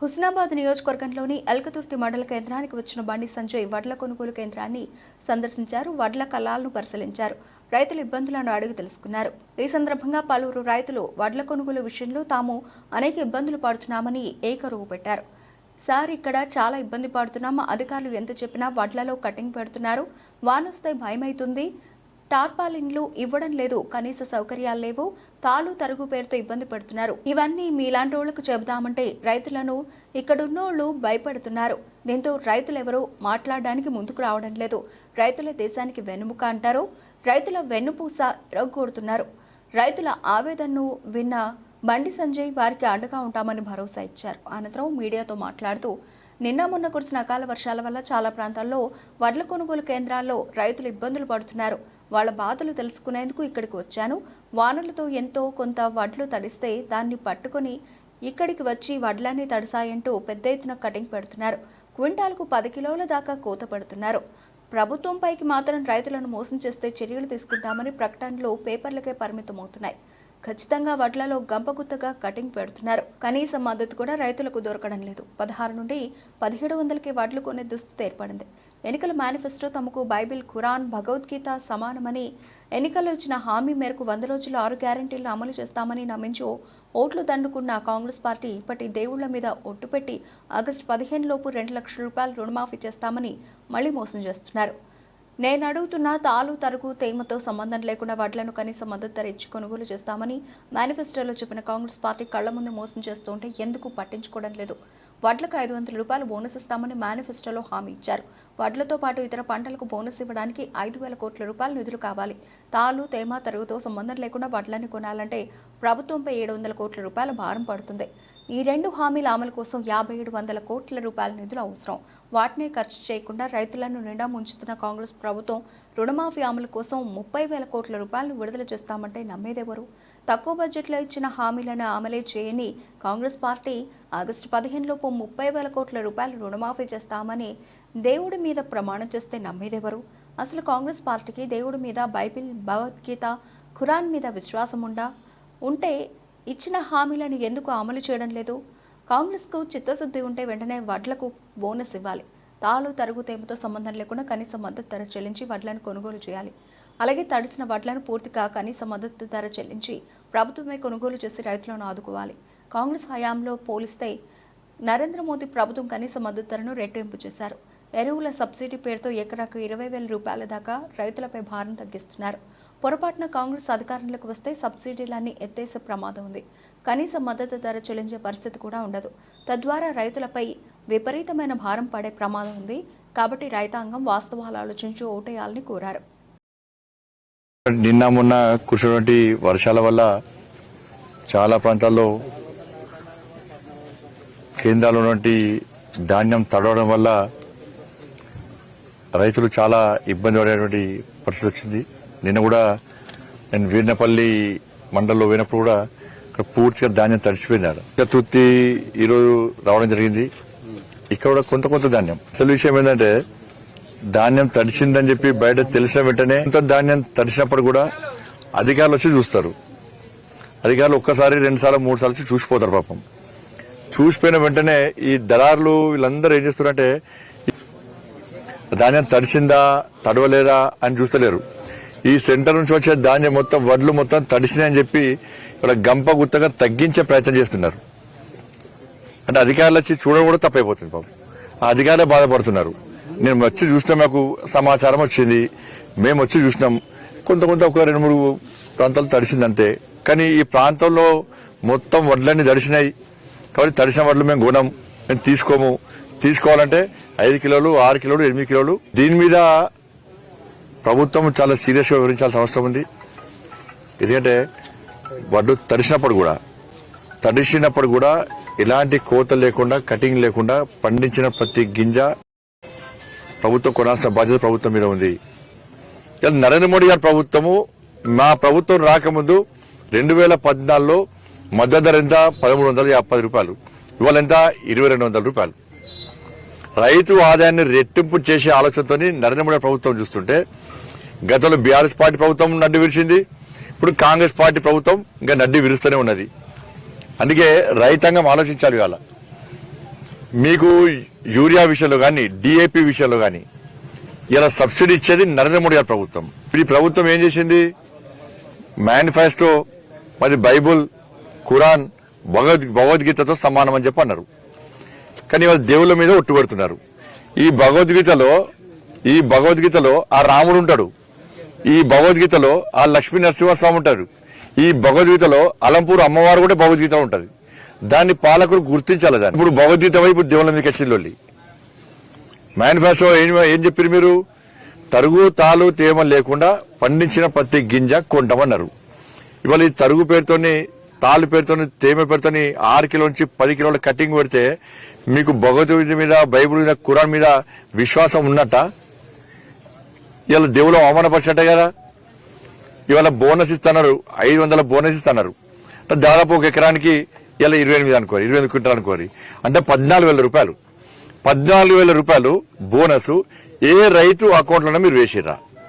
హుస్నాబాద్ నియోజకవర్గంలోని ఎల్కతుర్తి మండల కేంద్రానికి వచ్చిన బండి సంజయ్ వడ్ల కొనుగోలు కేంద్రాన్ని సందర్శించారు. వడ్ల కల్లాలను పరిశీలించారు. రైతుల ఇబ్బందులను అడిగి తెలుసుకున్నారు. ఈ సందర్భంగా పలువురు రైతులు వడ్ల కొనుగోలు విషయంలో తాము అనేక ఇబ్బందులు పడుతున్నామని ఏకరువు పెట్టారు. సార్, ఇక్కడ చాలా ఇబ్బంది పడుతున్నాం. అధికారులు ఎంత చెప్పినా వడ్లలో కటింగ్ పెడుతున్నారు. వానొస్తే భయమైతుంది. టార్పాలిన్లు ఇవ్వడం లేదు. కనీస సౌకర్యాలు లేవు. తాలు తరుగు పేరుతో ఇబ్బంది పడుతున్నారు. ఇవన్నీ మీలాంటి వాళ్లకు చెబుదామంటే రైతులను ఇక్కడున్నోళ్లు భయపడుతున్నారు. దీంతో రైతులెవరూ మాట్లాడడానికి ముందుకు రావడం లేదు. రైతుల దేశానికి వెన్నుముక అంటారు. రైతుల వెన్నుపూస ఎరగొడుతున్నారు. రైతుల ఆవేదనను విన్న బండి సంజయ్ వారికి అండగా ఉంటామని భరోసా ఇచ్చారు. అనంతరం మీడియాతో మాట్లాడుతూ, నిన్న మొన్న కురిసిన అకాల వర్షాల వల్ల చాలా ప్రాంతాల్లో వడ్ల కొనుగోలు కేంద్రాల్లో రైతులు ఇబ్బందులు పడుతున్నారు. వాళ్ల బాధలు తెలుసుకునేందుకు ఇక్కడికి వచ్చాను. వానలతో ఎంతో కొంత వడ్లు తడిస్తే దాన్ని పట్టుకుని ఇక్కడికి వచ్చి వడ్లన్నీ తడిసాయంటూ పెద్ద ఎత్తున కటింగ్ పెడుతున్నారు. క్వింటాల్కు 10 కిలోల దాకా కోత పెడుతున్నారు. ప్రభుత్వంపైకి మాత్రం రైతులను మోసం చేస్తే చర్యలు తీసుకుంటామని ప్రకటనలు పేపర్లకే పరిమితమవుతున్నాయి. ఖచ్చితంగా వడ్లలో గంపగుత్తగా కటింగ్ పెడుతున్నారు. కనీస మద్దతు కూడా రైతులకు దొరకడం లేదు. 16 నుండి 1700కి వడ్లు కొనే దుస్థితి ఏర్పడింది. ఎన్నికల మేనిఫెస్టో తమకు బైబిల్, ఖురాన్, భగవద్గీత సమానమని, ఎన్నికల్లో ఇచ్చిన హామీ మేరకు 100 రోజులు 6 గ్యారెంటీలను అమలు చేస్తామని నమ్మించు ఓట్లు దండుకున్న కాంగ్రెస్ పార్టీ ఇప్పటి దేవుళ్ల మీద ఒట్టు పెట్టి ఆగస్టు 15 లోపు 2 లక్షల రూపాయలు రుణమాఫీ చేస్తామని మళ్లీ మోసం చేస్తున్నారు. నేను అడుగుతున్న తాలు తరుగు తేమతో సంబంధం లేకుండా వడ్లను కనీస మద్దతు ధర ఇచ్చి కొనుగోలు చేస్తామని మేనిఫెస్టోలో చెప్పిన కాంగ్రెస్ పార్టీ కళ్ల ముందు మోసం చేస్తుంటే ఎందుకు పట్టించుకోవడం లేదు? వడ్లకు 500 రూపాయలు బోనస్ ఇస్తామని మేనిఫెస్టోలో హామీ ఇచ్చారు. వడ్లతో పాటు ఇతర పంటలకు బోనస్ ఇవ్వడానికి 5,000 కోట్ల రూపాయల నిధులు కావాలి. తాలు తేమ తరుగుతో సంబంధం లేకుండా వడ్లని కొనాలంటే ప్రభుత్వంపై 700 కోట్ల రూపాయల భారం పడుతుంది. ఈ 2 హామీల అమలు కోసం 5,700 కోట్ల రూపాయల నిధులు అవసరం. వాటినే ఖర్చు చేయకుండా రైతులను నిండా ముంచుతున్న కాంగ్రెస్ ప్రభుత్వం రుణమాఫీ అమలు కోసం 30,000 కోట్ల రూపాయలను విడుదల చేస్తామంటే నమ్మేదెవరు? తక్కువ బడ్జెట్లో ఇచ్చిన హామీలను అమలే చేయని కాంగ్రెస్ పార్టీ ఆగస్టు 15 లోపు 30,000 కోట్ల రూపాయలు రుణమాఫీ చేస్తామని దేవుడి మీద ప్రమాణం చేస్తే నమ్మేదెవరు? అసలు కాంగ్రెస్ పార్టీకి దేవుడి మీద, బైబిల్, భగవద్గీత, ఖురాన్ మీద విశ్వాసం ఉంటే ఇచ్చిన హామీలను ఎందుకు అమలు చేయడం లేదు? కాంగ్రెస్కు చిత్తశుద్ధి ఉంటే వెంటనే వడ్లకు బోనస్ ఇవ్వాలి. తాలు తరుగు తేమతో సంబంధం లేకుండా కనీస మద్దతు ధర చెల్లించి వడ్లను కొనుగోలు చేయాలి. అలాగే తడిసిన వడ్లను పూర్తిగా కనీస మద్దతు ధర చెల్లించి ప్రభుత్వమే కొనుగోలు చేసి రైతులను ఆదుకోవాలి. కాంగ్రెస్ హయాంలో పోలిస్తే నరేంద్ర మోదీ ప్రభుత్వం కనీస మద్దతు ధరను రెట్టింపు చేశారు. ఎరువుల సబ్సిడీ పేరుతో ఎకరాకు 20,000 రూపాయల దాకా రైతులపై భారం తగ్గిస్తున్నారు. పొరపాటున కాంగ్రెస్ అధికారంలోకి వస్తే సబ్సిడీలన్నీ ఎత్తేసే ప్రమాదం ఉంది. కనీస మద్దతు ధర చెల్లించే పరిస్థితి కూడా ఉండదు. తద్వారా రైతులపై విపరీతమైన భారం పడే ప్రమాదం ఉంది. కాబట్టి రైతాంగం వాస్తవాలు ఆలోచించి ఓటేయాలని కోరారు. నిన్న మొన్న కురిసినటువంటి వర్షాల వల్ల చాలా ప్రాంతాల్లో కేంద్రాలు ఉన్నటువంటి ధాన్యం తడవడం వల్ల రైతులు చాలా ఇబ్బంది పడేటువంటి పరిస్థితి వచ్చింది. నిన్న కూడా నేను వీర్నపల్లి మండలంలో పోయినప్పుడు కూడా ఇక్కడ పూర్తిగా ధాన్యం తడిచిపోయింది. చతుర్థి ఈరోజు రావడం జరిగింది. ఇక్కడ కూడా కొంత ధాన్యం. అసలు విషయం ఏంటంటే ధాన్యం తడిచిందని చెప్పి బయట తెలిసిన వెంటనే కొంత ధాన్యం తడిచినప్పుడు కూడా అధికారులు వచ్చి చూస్తారు. అధికారులు ఒక్కసారి 2 సార్లు 3 సార్లు వచ్చి చూసిపోతారు. పాపం చూసిపోయిన వెంటనే ఈ దళారులు వీళ్ళందరూ ఏం చేస్తారంటే ధాన్యం తడిచిందా తడవలేదా అని చూస్తలేరు. ఈ సెంటర్ నుంచి వచ్చే ధాన్యం మొత్తం వడ్లు మొత్తం తడిసినాయని చెప్పి ఇక్కడ గంప గుత్తగా తగ్గించే ప్రయత్నం చేస్తున్నారు. అంటే అధికారులు వచ్చి చూడడం కూడా తప్పైపోతుంది. పాపం ఆ అధికారులే బాధపడుతున్నారు. నేను వచ్చి చూసినా మాకు సమాచారం వచ్చింది, మేము వచ్చి చూసినాం. కొంత ఒక 2-3 ప్రాంతాలు తడిసిందంతే. కానీ ఈ ప్రాంతంలో మొత్తం వడ్లన్నీ తడిసినాయి. కాబట్టి తడిసిన వడ్లు మేము కొనం, మేము తీసుకోవాలంటే 5 కిలోలు, 6 కిలోలు, 8 కిలోలు. దీని మీద ప్రభుత్వం చాలా సీరియస్ గా వివరించాల్సిన అవసరం ఉంది. ఎందుకంటే వడ్లు తడిసినప్పుడు కూడా ఎలాంటి కోత లేకుండా, కటింగ్ లేకుండా పండించిన ప్రతి గింజ ప్రభుత్వం కొనాల్సిన బాధ్యత ప్రభుత్వం మీద ఉంది. నరేంద్ర మోడీ గారి ప్రభుత్వము, మా ప్రభుత్వం రాకముందు 2014లో మద్దతు ధర ఎంత? 1,350 రూపాయలు. ఇవాళ ఎంత? 2,200 రూపాయలు. రైతు ఆదాయాన్ని రెట్టింపు చేసే ఆలోచనతో నరేంద్ర మోడీ ప్రభుత్వం చూస్తుంటే గతంలో బీఆర్ఎస్ పార్టీ ప్రభుత్వం నడ్డి విరిచింది. ఇప్పుడు కాంగ్రెస్ పార్టీ ప్రభుత్వం ఇంకా నడ్డి విరుస్తూనే ఉన్నది. అందుకే రైతాంగం ఆలోచించాలి. ఇవాళ మీకు యూరియా విషయంలో కానీ డిఏపి విషయంలో కానీ ఇలా సబ్సిడీ ఇచ్చేది నరేంద్ర మోడీ గారి ప్రభుత్వం. ఈ ప్రభుత్వం ఏం చేసింది? మేనిఫెస్టో మరి బైబుల్, ఖురాన్, భగవద్గీతతో సమానం అని చెప్పి అన్నారు. కానీ వాళ్ళ దేవుళ్ళ మీద ఒట్టు పెడుతున్నారు. ఈ భగవద్గీతలో ఆ రాముడు ఉంటాడు, ఈ భగవద్గీతలో ఆ లక్ష్మీ నరసింహస్వామి ఉంటారు, ఈ భగవద్గీతలో అలంపూర్ అమ్మవారు కూడా భగవద్గీత ఉంటది. దాన్ని పాలకులు గుర్తించాలి. దాన్ని ఇప్పుడు భగవద్గీత వైపు దేవుళ్ళ మీకు వచ్చింది. మేనిఫెస్టో ఏం చెప్పారు మీరు? తరుగు తాలు తేమ లేకుండా పండించిన ప్రతి గింజ కొంటామన్నారు. ఇవాళ ఈ తరుగు పేరుతోని, తాలు పేరుతోని, తేమ పేరుతోని 6 కిలోల నుంచి 10 కిలోల కటింగ్ పెడితే మీకు భగవద్గీత మీద, బైబుల్ మీద, ఖురాన్ మీద విశ్వాసం ఉన్నట్ట? ఇవాళ దేవుడు అవమానపరిచినట్టే కదా. ఇవాళ బోనస్ ఇస్తున్నారు, 500 బోనస్ ఇస్తున్నారు. అంటే దాదాపు ఒక ఎకరానికి ఇలా 28 అనుకోరు, 28 క్వింటాలు అనుకోరు. అంటే 14,000 రూపాయలు. 14,000 రూపాయలు బోనస్ ఏ రైతు అకౌంట్లోనే మీరు వేసిర్రా?